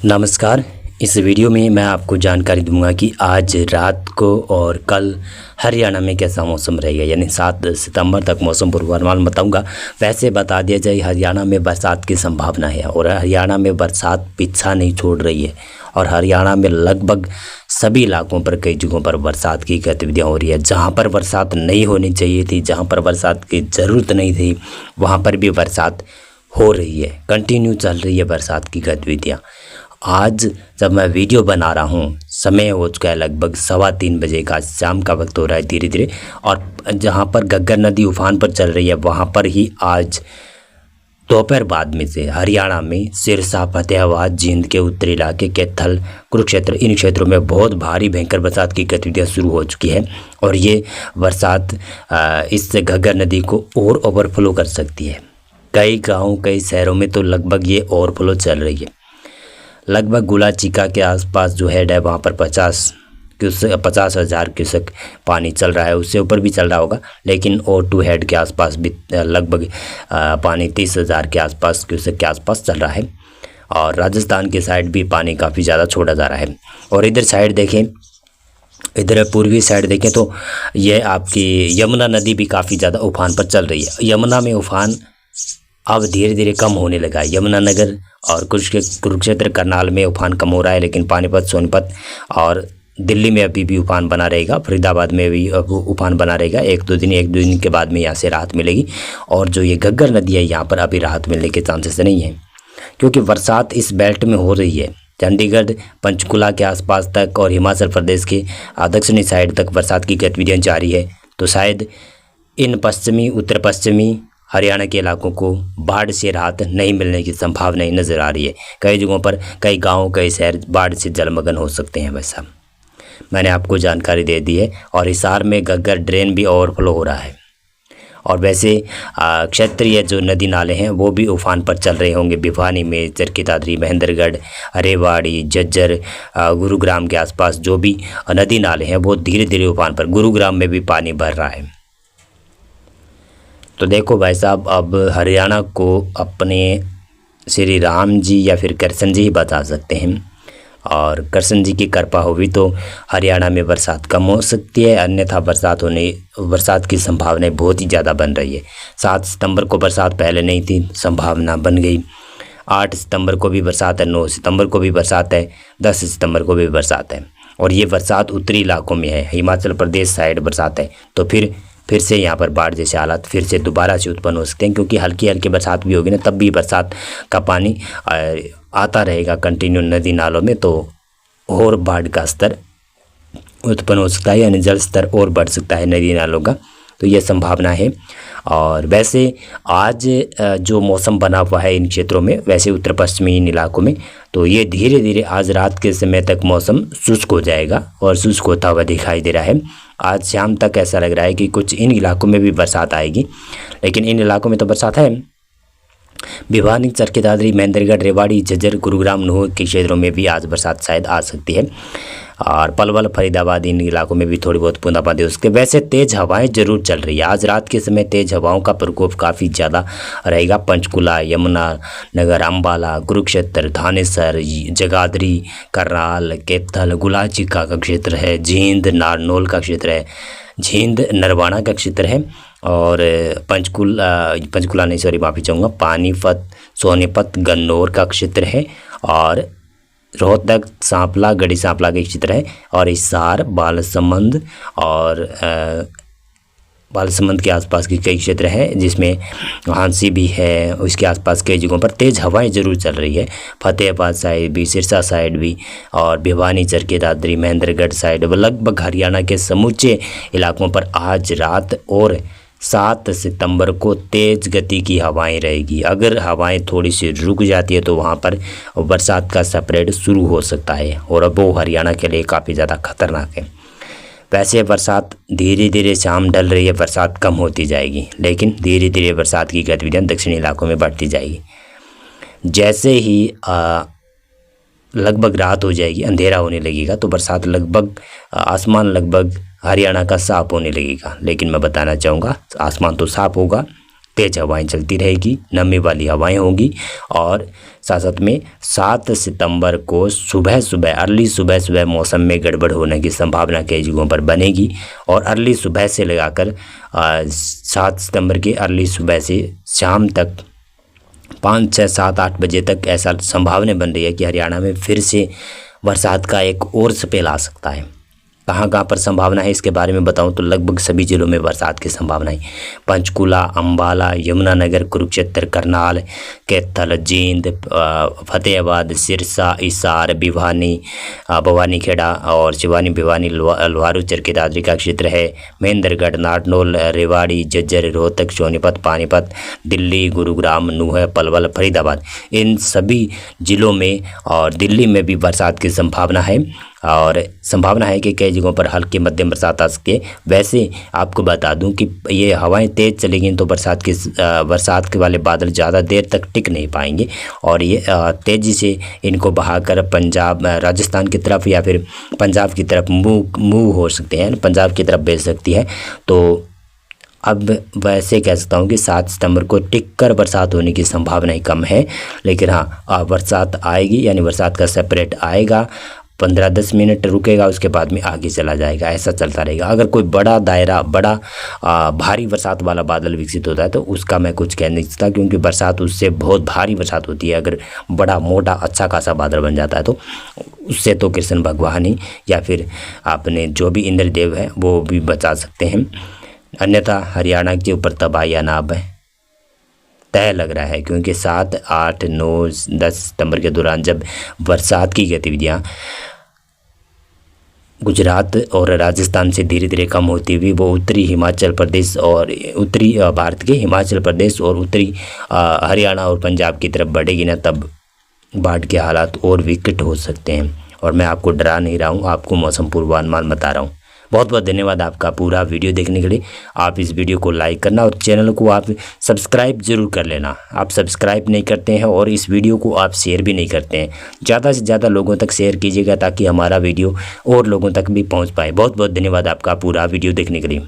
नमस्कार। इस वीडियो में मैं आपको जानकारी दूंगा कि आज रात को और कल हरियाणा में कैसा मौसम रहेगा, यानी 7 सितंबर तक मौसम पूर्वानुमान बताऊंगा। वैसे बता दिया जाए, हरियाणा में बरसात की संभावना है और हरियाणा में बरसात पीछा नहीं छोड़ रही है और हरियाणा में लगभग सभी इलाकों पर कई जगहों पर बरसात की गतिविधियाँ हो रही है। जहाँ पर बरसात नहीं होनी चाहिए थी, जहाँ पर बरसात की ज़रूरत नहीं थी, वहाँ पर भी बरसात हो रही है। कंटिन्यू चल रही है बरसात की गतिविधियाँ। आज जब मैं वीडियो बना रहा हूँ, समय हो चुका है लगभग 3:15 बजे का, शाम का वक्त हो रहा है धीरे धीरे। और जहाँ पर घग्गर नदी उफान पर चल रही है, वहाँ पर ही आज दोपहर बाद में से हरियाणा में सिरसा, फतेहाबाद, जींद के उत्तरी इलाके, कैथल, कुरुक्षेत्र, इन क्षेत्रों में बहुत भारी भयंकर बरसात की गतिविधियाँ शुरू हो चुकी है। और ये बरसात इस घग्गर नदी को और ओवरफ्लो कर सकती है। कई गाँव, कई शहरों में तो लगभग ये ओवरफ्लो चल रही है। लगभग गुलाचिका के आसपास जो हेड है वहाँ पर 50,000 क्यूसेक पानी चल रहा है। उससे ऊपर भी चल रहा होगा, लेकिन O2 हेड के आसपास भी लगभग पानी 30,000 के आसपास क्यूसेक के आसपास चल रहा है। और राजस्थान के साइड भी पानी काफ़ी ज़्यादा छोड़ा जा रहा है। और इधर साइड देखें, इधर पूर्वी साइड देखें तो ये आपकी यमुना नदी भी काफ़ी ज़्यादा उफान पर चल रही है। यमुना में उफान अब धीरे धीरे कम होने लगा है। यमुनानगर और कुरुक्षेत्र, करनाल में उफान कम हो रहा है, लेकिन पानीपत, सोनीपत और दिल्ली में अभी भी उफान बना रहेगा। फरीदाबाद में भी उफान बना रहेगा। एक दो दिन के बाद में यहाँ से राहत मिलेगी। और जो ये घग्गर नदी है, यहाँ पर अभी राहत मिलने के चांसेस नहीं हैं, क्योंकि बरसात इस बेल्ट में हो रही है। चंडीगढ़, पंचकुला के आसपास तक और हिमाचल प्रदेश के दक्षिणी साइड तक बरसात की गतिविधियाँ जारी है। तो शायद इन पश्चिमी, उत्तर पश्चिमी हरियाणा के इलाकों को बाढ़ से राहत नहीं मिलने की संभावना नज़र आ रही है। कई जगहों पर, कई गांव, कई शहर बाढ़ से जलमग्न हो सकते हैं। वैसा मैंने आपको जानकारी दे दी है। और हिसार में घग्गर ड्रेन भी ओवरफ्लो हो रहा है। और वैसे क्षेत्रीय जो नदी नाले हैं वो भी उफान पर चल रहे होंगे। भिवानी में, चरखी दादरी, महेंद्रगढ़, रेवाड़ी, झज्जर, गुरुग्राम के आसपास जो भी नदी नाले हैं वो धीरे धीरे उफान पर। गुरुग्राम में भी पानी भर रहा है। तो देखो भाई साहब, अब हरियाणा को अपने श्री राम जी या फिर कृष्ण जी ही बता सकते हैं। और कृष्ण जी की कृपा होगी तो हरियाणा में बरसात कम हो सकती है, अन्यथा बरसात की संभावनाएं बहुत ही ज़्यादा बन रही है। 7 सितंबर को बरसात पहले नहीं थी, संभावना बन गई। 8 सितंबर को भी बरसात है, 9 सितंबर को भी बरसात है, 10 सितंबर को भी बरसात है। और ये बरसात उत्तरी इलाकों में है, हिमाचल प्रदेश साइड बरसात है। तो फिर से यहाँ पर बाढ़ जैसे हालात फिर से दोबारा से उत्पन्न हो सकते हैं, क्योंकि हल्की हल्की बरसात भी होगी ना, तब भी बरसात का पानी आता रहेगा कंटिन्यू नदी नालों में, तो और बाढ़ का स्तर उत्पन्न हो सकता है, यानी जल स्तर और बढ़ सकता है नदी नालों का। तो ये संभावना है। और वैसे आज जो मौसम बना हुआ है इन क्षेत्रों में, वैसे उत्तर पश्चिमी इन इलाकों में, तो ये धीरे धीरे आज रात के समय तक मौसम शुष्क हो जाएगा और शुष्क होता हुआ दिखाई दे रहा है। आज शाम तक ऐसा लग रहा है कि कुछ इन इलाकों में भी बरसात आएगी, लेकिन इन इलाकों में तो बरसात है। भिवानी, चरखी दादरी, महेंद्रगढ़, रेवाड़ी, झज्जर, गुरुग्राम, नूह के क्षेत्रों में भी आज बरसात शायद आ सकती है। और पलवल, फरीदाबाद, इन इलाकों में भी थोड़ी बहुत बूंदाबांदी हो सकती है। वैसे तेज़ हवाएं जरूर चल रही है। आज रात के समय तेज़ हवाओं का प्रकोप काफ़ी ज़्यादा रहेगा। पंचकुला, यमुनानगर, अम्बाला, कुरुक्षेत्र, थानेसर, जगाधरी, करनाल, कैथल, गुलाचिका का क्षेत्र है, जींद, नारनौल का क्षेत्र है, जींद, नरवाना का क्षेत्र है। और पंचकुला नहीं, सॉरी माफ़ी चाहूँगा, पानीपत, सोनीपत, गन्नौर का क्षेत्र है। और रोहतक, सांपला, गढ़ी सांपला के क्षेत्र है। और हिसार, बालसमंद और बालसमंद के आसपास के कई क्षेत्र हैं, जिसमें हांसी भी है। उसके आसपास कई जगहों पर तेज़ हवाएं जरूर चल रही है। फतेहाबाद साइड भी, सिरसा साइड भी, और भिवानी, चरखी दादरी, महेंद्रगढ़ साइड, लगभग हरियाणा के समूचे इलाकों पर आज रात और 7 सितंबर को तेज़ गति की हवाएं रहेगी। अगर हवाएं थोड़ी सी रुक जाती है तो वहां पर बरसात का स्प्रेड शुरू हो सकता है, और अब वो हरियाणा के लिए काफ़ी ज़्यादा खतरनाक है। वैसे बरसात धीरे धीरे शाम ढल रही है, बरसात कम होती जाएगी, लेकिन धीरे धीरे बरसात की गतिविधियाँ दक्षिणी इलाकों में बढ़ती जाएगी। जैसे ही लगभग रात हो जाएगी, अंधेरा होने लगेगा, तो बरसात लगभग आसमान लगभग हरियाणा का साफ होने लगेगा। लेकिन मैं बताना चाहूँगा, आसमान तो साफ होगा, तेज़ हवाएं चलती रहेगी, नमी वाली हवाएं होंगी। और साथ साथ में 7 सितंबर को अर्ली सुबह मौसम में गड़बड़ होने की संभावना कई जगहों पर बनेगी। और अर्ली सुबह से लगाकर 7 सितंबर के अर्ली सुबह से शाम तक 5, 6, 7, 8 बजे तक ऐसा संभावना बन रही है कि हरियाणा में फिर से बरसात का एक और स्पेल आ सकता है। कहाँ कहाँ पर संभावना है इसके बारे में बताऊं तो लगभग सभी जिलों में बरसात की संभावना है। पंचकुला, अंबाला, यमुनानगर, कुरुक्षेत्र, करनाल, कैथल, जींद, फतेहाबाद, सिरसा, हिसार, भवानीखेड़ा और शिवानी, भिवानी, लोहारू, चरखी दादरी का क्षेत्र है। महेंद्रगढ़, नारनौल, रेवाड़ी, झज्जर, रोहतक, सोनीपत, पानीपत, दिल्ली, गुरुग्राम, नूंह, पलवल, फरीदाबाद, इन सभी जिलों में और दिल्ली में भी बरसात की संभावना है। और संभावना है कि कई जगहों पर हल्की मध्यम बरसात आ सकती है। वैसे आपको बता दूं कि ये हवाएं तेज़ चलेंगी तो बरसात के वाले बादल ज़्यादा देर तक टिक नहीं पाएंगे और ये तेज़ी से इनको बहाकर पंजाब, राजस्थान की तरफ या फिर पंजाब की तरफ मूव हो सकते हैं, पंजाब की तरफ भेज सकती है। तो अब वैसे कह सकता हूँ कि 7 सितंबर को टिक कर बरसात होने की संभावना ही कम है। लेकिन हाँ, बरसात आएगी, यानी बरसात का सेपरेट आएगा, 15-10 मिनट रुकेगा, उसके बाद में आगे चला जाएगा, ऐसा चलता रहेगा। अगर कोई बड़ा दायरा, भारी बरसात वाला बादल विकसित होता है तो उसका मैं कुछ कह नहीं सकता, क्योंकि बरसात उससे बहुत भारी बरसात होती है। अगर बड़ा मोटा अच्छा खासा बादल बन जाता है तो उससे तो कृष्ण भगवान ही या फिर अपने जो भी इंद्रदेव है वो भी बचा सकते हैं। अन्यथा हरियाणा के ऊपर तबाही अनाब है तय लग रहा है, क्योंकि 7, 8, 9, 10 सितंबर के दौरान जब बरसात की गतिविधियाँ गुजरात और राजस्थान से धीरे धीरे कम होती हुई वो उत्तरी हिमाचल प्रदेश और उत्तरी भारत के हिमाचल प्रदेश और उत्तरी हरियाणा और पंजाब की तरफ बढ़ेगी ना, तब बाढ़ के हालात और विकट हो सकते हैं। और मैं आपको डरा नहीं रहा हूँ, आपको मौसम पूर्वानुमान बता रहा हूँ। बहुत बहुत धन्यवाद आपका पूरा वीडियो देखने के लिए। आप इस वीडियो को लाइक करना और चैनल को आप सब्सक्राइब जरूर कर लेना। आप सब्सक्राइब नहीं करते हैं और इस वीडियो को आप शेयर भी नहीं करते हैं। ज़्यादा से ज़्यादा लोगों तक शेयर कीजिएगा ताकि हमारा वीडियो और लोगों तक भी पहुंच पाए। बहुत बहुत धन्यवाद आपका पूरा वीडियो देखने के लिए।